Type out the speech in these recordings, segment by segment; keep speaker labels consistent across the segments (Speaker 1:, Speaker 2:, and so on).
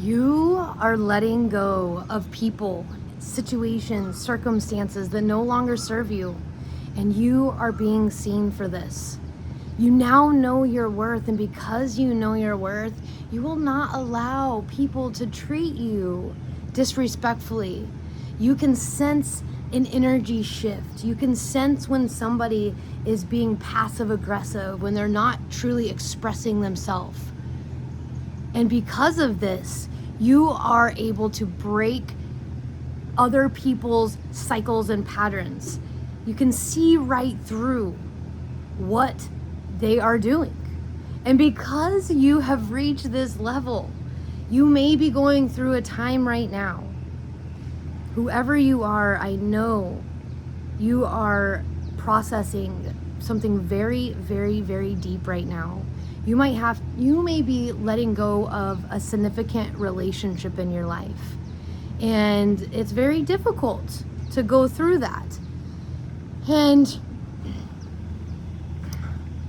Speaker 1: You are letting go of people, situations, circumstances that no longer serve you, and you are being seen for this. You now know your worth, and because you know your worth, you will not allow people to treat you disrespectfully. You can sense an energy shift. You can sense when somebody is being passive aggressive, when they're not truly expressing themselves. And because of this, you are able to break other people's cycles and patterns. You can see right through what they are doing. And because you have reached this level, you may be going through a time right now. Whoever you are, I know you are processing something very, very, very deep right now. You may be letting go of a significant relationship in your life. And it's very difficult to go through that. And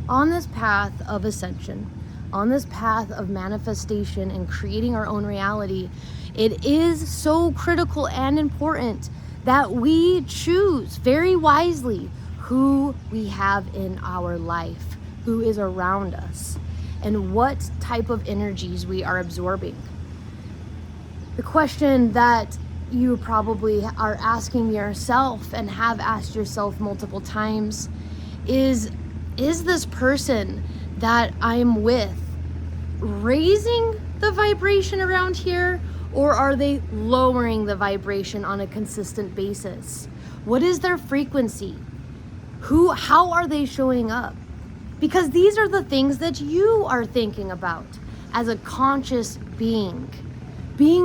Speaker 1: on this path of ascension, on this path of manifestation and creating our own reality, it is so critical and important that we choose very wisely who we have in our life, who is around us, and what type of energies we are absorbing. The question that you probably are asking yourself and have asked yourself multiple times is this person that I'm with raising the vibration around here, or are they lowering the vibration on a consistent basis? What is their frequency? How are they showing up? Because these are the things that you are thinking about as a conscious being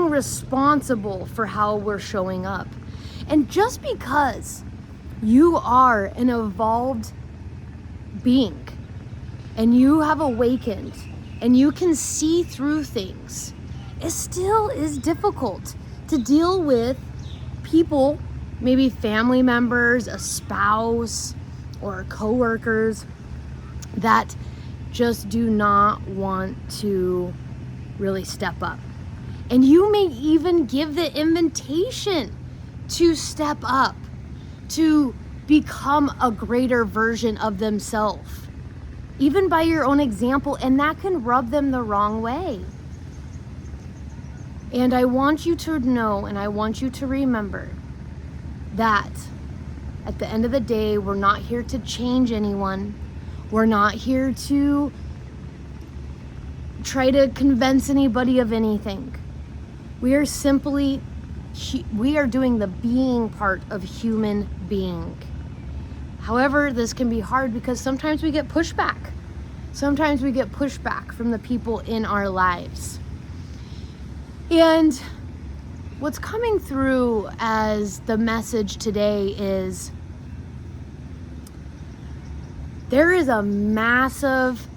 Speaker 1: responsible for how we're showing up. And just because you are an evolved being and you have awakened and you can see through things, it still is difficult to deal with people, maybe family members, a spouse, or coworkers that just do not want to really step up. And you may even give the invitation to step up, to become a greater version of themselves, even by your own example, and that can rub them the wrong way. And I want you to know, and I want you to remember that at the end of the day, we're not here to change anyone. We're not here to try to convince anybody of anything. We are doing the being part of human being. However, this can be hard because sometimes we get pushback. Sometimes we get pushback from the people in our lives. And what's coming through as the message today is there is a massive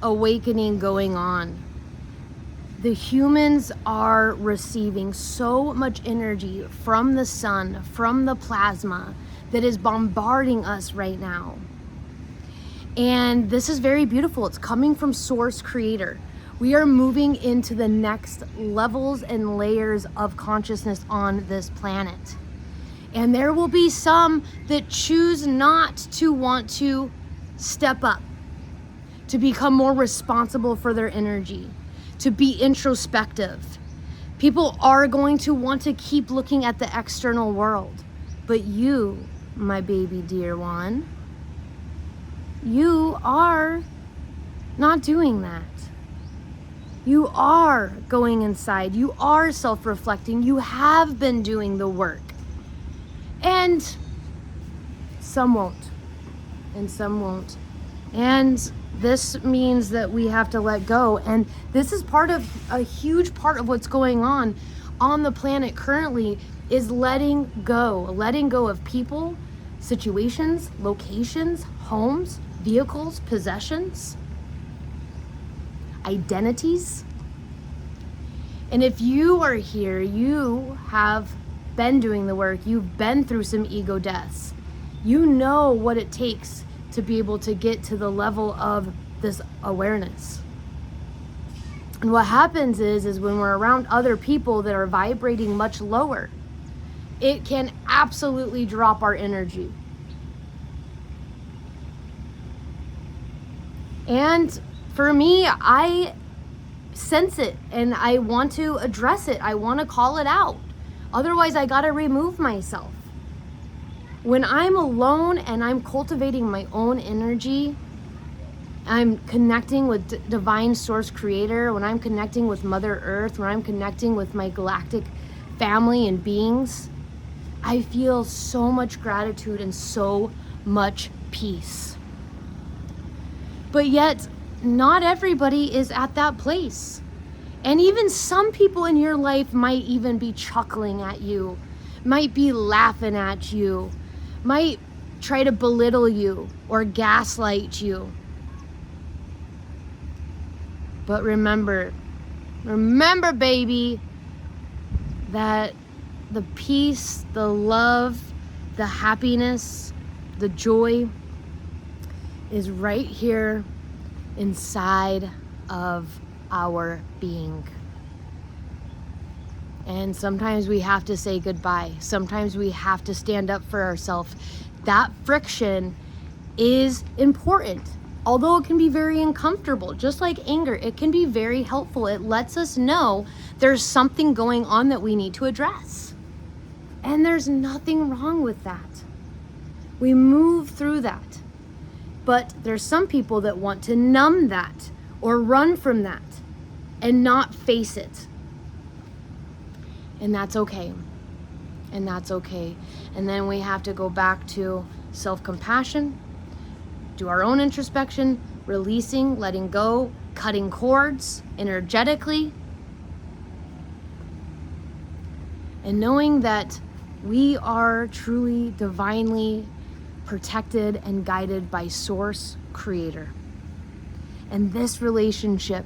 Speaker 1: awakening going on. The humans are receiving so much energy from the sun, from the plasma that is bombarding us right now. And this is very beautiful. It's coming from Source Creator. We are moving into the next levels and layers of consciousness on this planet. And there will be some that choose not to want to step up, to become more responsible for their energy, to be introspective. People are going to want to keep looking at the external world. But you, my baby dear one, you are not doing that. You are going inside. You are self-reflecting. You have been doing the work. And some won't. And some won't. And this means that we have to let go. And this is a huge part of what's going on the planet currently, is letting go of people, situations, locations, homes, vehicles, possessions, identities. And if you are here, you have been doing the work. You've been through some ego deaths. You know what it takes to be able to get to the level of this awareness. And what happens is when we're around other people that are vibrating much lower, it can absolutely drop our energy. And for me, I sense it and I want to address it. I want to call it out. Otherwise, I got to remove myself. When I'm alone and I'm cultivating my own energy, I'm connecting with divine source creator, when I'm connecting with Mother Earth, when I'm connecting with my galactic family and beings, I feel so much gratitude and so much peace. But yet, not everybody is at that place. And even some people in your life might even be chuckling at you, might be laughing at you, might try to belittle you or gaslight you. But remember, baby, that the peace, the love, the happiness, the joy is right here inside of our being. And sometimes we have to say goodbye. Sometimes we have to stand up for ourselves. That friction is important. Although it can be very uncomfortable, just like anger, it can be very helpful. It lets us know there's something going on that we need to address. And there's nothing wrong with that. We move through that. But there's some people that want to numb that or run from that and not face it. And that's okay. And that's okay. And then we have to go back to self-compassion, do our own introspection, releasing, letting go, cutting cords energetically, and knowing that we are truly divinely protected and guided by Source Creator. And this relationship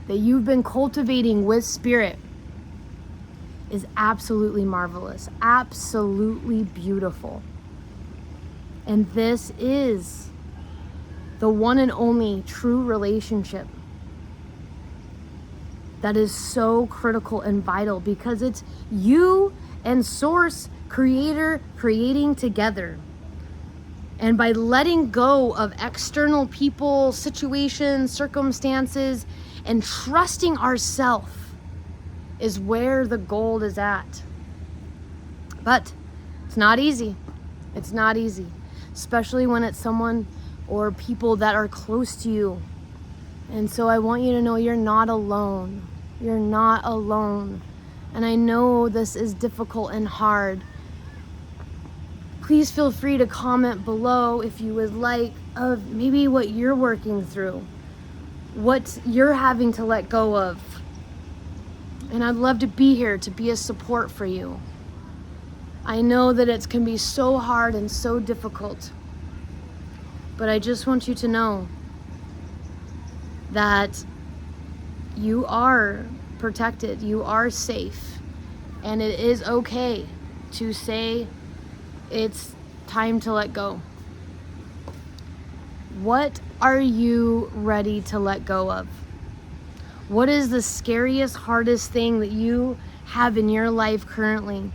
Speaker 1: that you've been cultivating with Spirit is absolutely marvelous, absolutely beautiful. And this is the one and only true relationship that is so critical and vital, because it's you and Source Creator creating together. And by letting go of external people, situations, circumstances, and trusting ourselves is where the gold is at. But it's not easy. It's not easy, especially when it's someone or people that are close to you. And so I want you to know you're not alone. You're not alone. And I know this is difficult and hard. Please feel free to comment below if you would like, of maybe what you're working through, what you're having to let go of. And I'd love to be here to be a support for you. I know that it can be so hard and so difficult, but I just want you to know that you are protected, you are safe, and it is okay to say it's time to let go. What are you ready to let go of? What is the scariest, hardest thing that you have in your life currently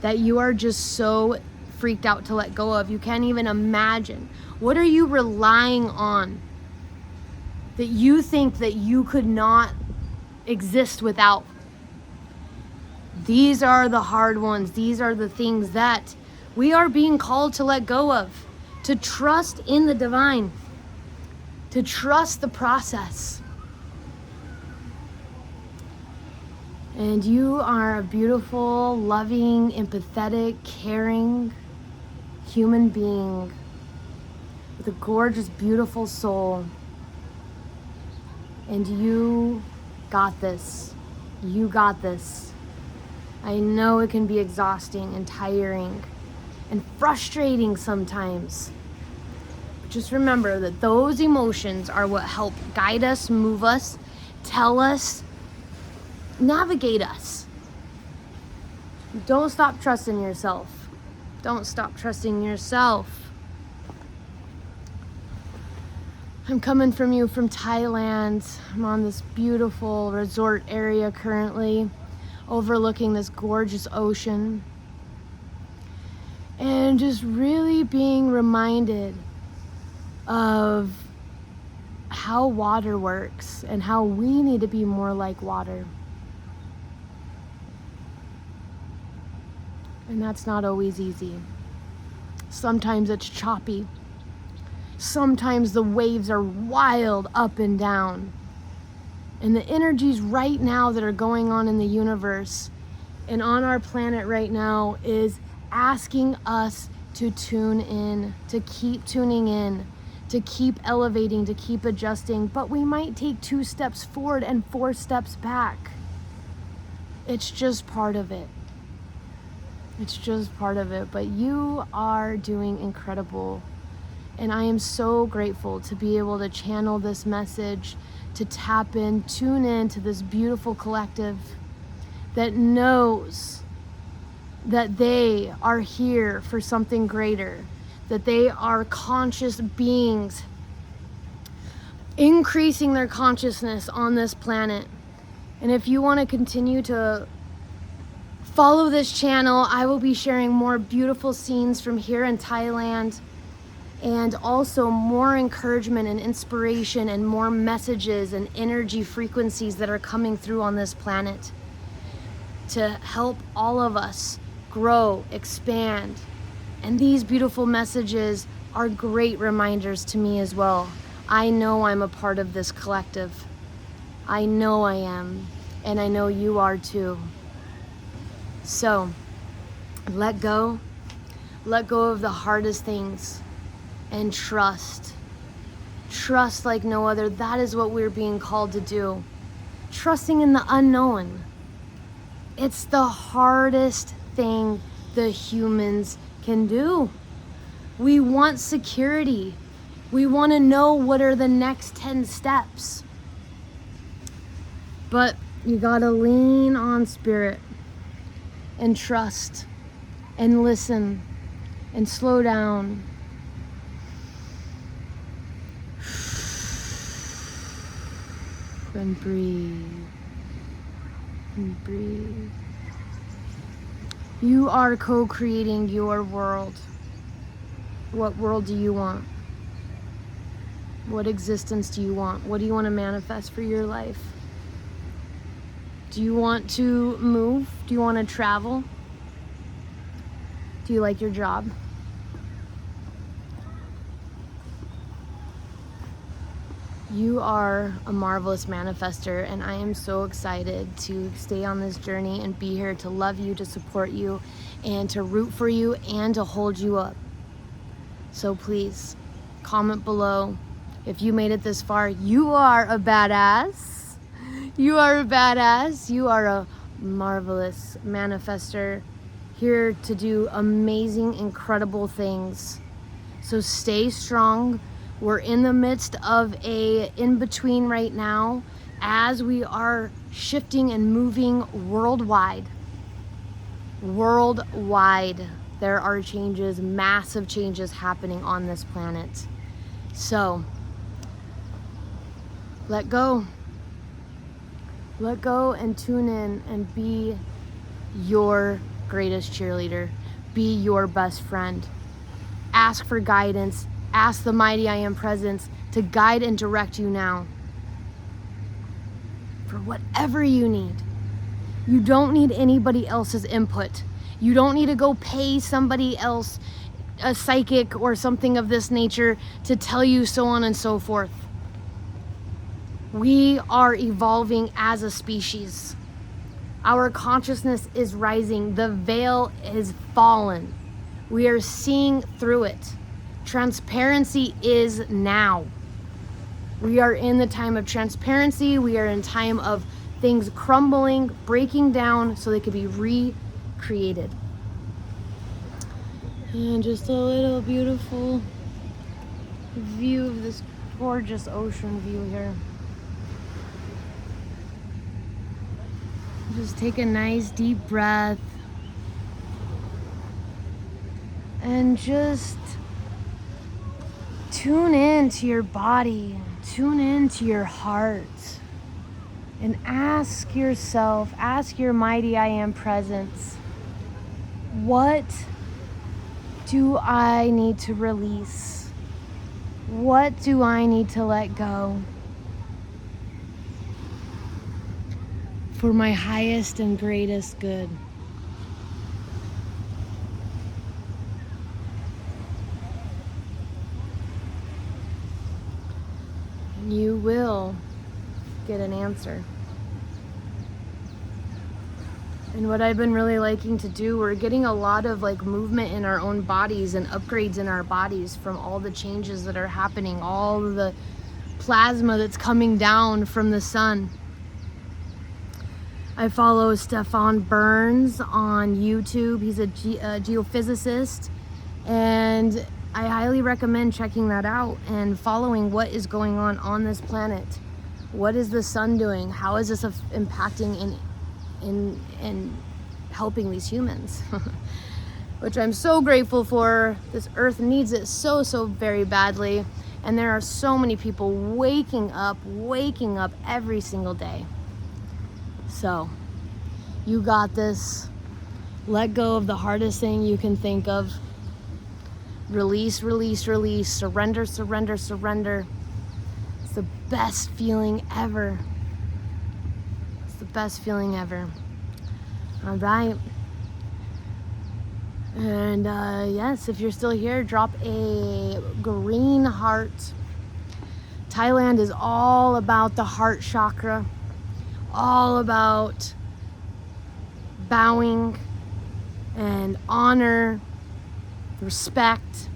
Speaker 1: that you are just so freaked out to let go of? You can't even imagine. What are you relying on that you think that you could not exist without? These are the hard ones. These are the things that we are being called to let go of, to trust in the divine, to trust the process. And you are a beautiful, loving, empathetic, caring human being with a gorgeous, beautiful soul. And you got this. You got this. I know it can be exhausting and tiring and frustrating sometimes. But just remember that those emotions are what help guide us, move us, tell us, navigate us. Don't stop trusting yourself. Don't stop trusting yourself. I'm coming from you from Thailand. I'm on this beautiful resort area currently, overlooking this gorgeous ocean. And just really being reminded of how water works and how we need to be more like water. And that's not always easy. Sometimes it's choppy. Sometimes the waves are wild up and down. And the energies right now that are going on in the universe and on our planet right now is asking us to tune in, to keep tuning in, to keep elevating, to keep adjusting. But we might take 2 steps forward and 4 steps back. It's just part of it. It's just part of it. But you are doing incredible. And I am so grateful to be able to channel this message, to tap in, tune in to this beautiful collective that knows that they are here for something greater, that they are conscious beings increasing their consciousness on this planet. And if you want to continue to follow this channel, I will be sharing more beautiful scenes from here in Thailand, and also more encouragement and inspiration and more messages and energy frequencies that are coming through on this planet to help all of us grow, expand. And these beautiful messages are great reminders to me as well. I know I'm a part of this collective. I know I am, and I know you are too. So, let go of the hardest things. And trust like no other. That is what we're being called to do. Trusting in the unknown. It's the hardest thing the humans can do. We want security. We want to know what are the next 10 steps. But you gotta lean on spirit and trust and listen and slow down. And breathe. And breathe. You are co-creating your world. What world do you want? What existence do you want? What do you want to manifest for your life? Do you want to move? Do you want to travel? Do you like your job? You are a marvelous manifester, and I am so excited to stay on this journey and be here to love you, to support you, and to root for you, and to hold you up. So please, comment below. If you made it this far, you are a badass. You are a badass. You are a marvelous manifester, here to do amazing, incredible things. So stay strong. We're in the midst of a in-between right now as we are shifting and moving worldwide. Worldwide, there are changes, massive changes happening on this planet. So, let go. Let go and tune in and be your greatest cheerleader. Be your best friend. Ask for guidance. Ask the mighty I am presence to guide and direct you now for whatever you need. You don't need anybody else's input. You don't need to go pay somebody else, a psychic or something of this nature, to tell you so on and so forth. We are evolving as a species. Our consciousness is rising. The veil is fallen. We are seeing through it. Transparency is now. We are in the time of transparency. We are in time of things crumbling, breaking down so they could be recreated. And just a little beautiful view of this gorgeous ocean view here. Just take a nice deep breath and just tune in to your body, tune in to your heart, and ask yourself, ask your mighty I am presence, what do I need to release? What do I need to let go for my highest and greatest good? And you will get an answer. And what I've been really liking to do, we're getting a lot of like movement in our own bodies and upgrades in our bodies from all the changes that are happening, all the plasma that's coming down from the sun. I follow Stefan Burns on YouTube. He's a geophysicist, and I highly recommend checking that out and following what is going on this planet. What is the sun doing? How is this impacting in helping these humans? Which I'm so grateful for. This earth needs it so very badly, and there are so many people waking up every single day. So you got this. Let go of the hardest thing you can think of. Release, surrender. It's the best feeling ever. All right. And yes, if you're still here, drop a green heart. Thailand is all about the heart chakra, all about bowing and honor, respect.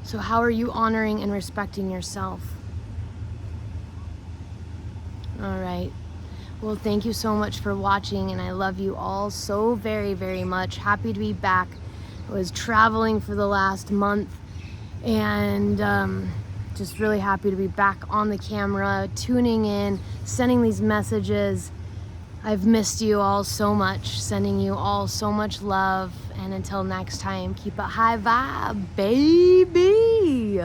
Speaker 1: So how are you honoring and respecting yourself? All right. Well, thank you so much for watching, and I love you all so very much. Happy to be back. I was traveling for the last month, and just really happy to be back on the camera, tuning in, sending these messages. I've missed you all so much, sending you all so much love, and until next time, keep it high vibe, baby.